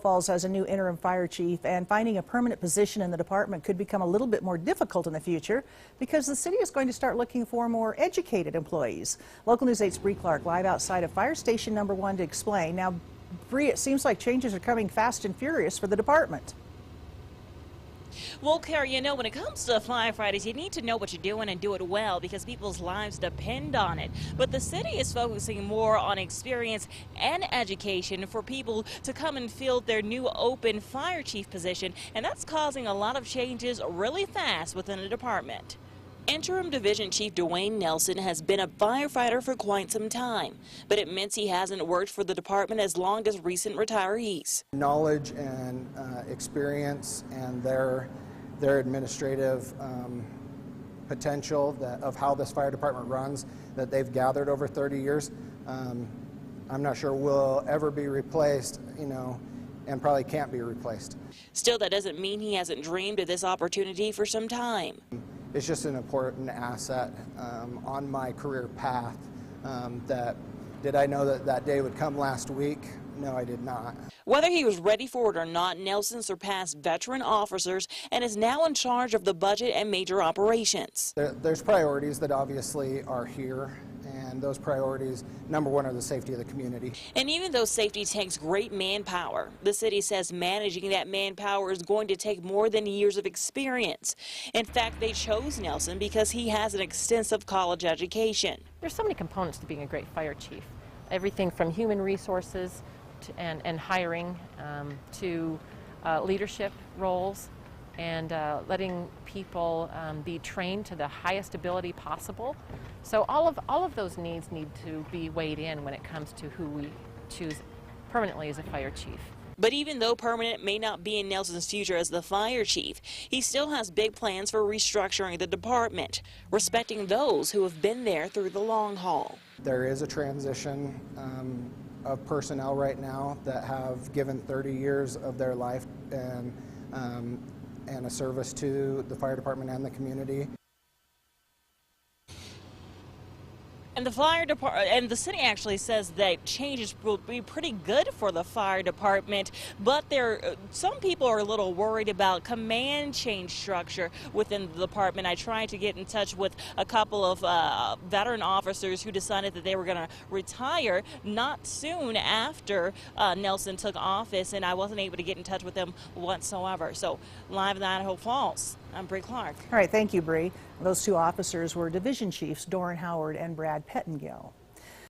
Falls has a new interim fire chief, and finding a permanent position in the department could become a little bit more difficult in the future because the city is going to start looking for more educated employees. Local News 8's Bree Clark live outside of Fire Station Number 1 to explain. Now, Bree, it seems like changes are coming fast and furious for the department. Well, Carrie, when it comes to firefighters, you need to know what you're doing and do it well because people's lives depend on it. But the city is focusing more on experience and education for people to come and fill their new open fire chief position, and that's causing a lot of changes really fast within the department. Interim Division Chief Duane Nelson has been a firefighter for quite some time, but admits he hasn't worked for the department as long as recent retirees. Knowledge and experience and their administrative potential of how this fire department runs that they've gathered over 30 years, I'm not sure will ever be replaced, and probably can't be replaced. Still, that doesn't mean he hasn't dreamed of this opportunity for some time. It's just an important asset on my career path. Did I know that day would come last week? No, I did not. Whether he was ready for it or not, Nelson surpassed veteran officers and is now in charge of the budget and major operations. There's priorities that obviously are here, and those priorities, number one, are the safety of the community. And even though safety takes great manpower, the city says managing that manpower is going to take more than years of experience. In fact, they chose Nelson because he has an extensive college education. There's so many components to being a great fire chief. Everything from human resources and hiring to leadership roles and letting people be trained to the highest ability possible. So all of those needs need to be weighed in when it comes to who we choose permanently as a fire chief. But even though permanent may not be in Nelson's future as the fire chief, he still has big plans for restructuring the department, respecting those who have been there through the long haul. There is a transition of personnel right now that have given 30 years of their life and a service to the fire department and the community. And the fire department and the city actually says that changes will be pretty good for the fire department, but some people are a little worried about command change structure within the department. I tried to get in touch with a couple of veteran officers who decided that they were going to retire not soon after Nelson took office, and I wasn't able to get in touch with them whatsoever. So live in Idaho Falls, I'm Bree Clark. All right, thank you, Bree. Those two officers were division chiefs Doran Howard and Brad Pettengill.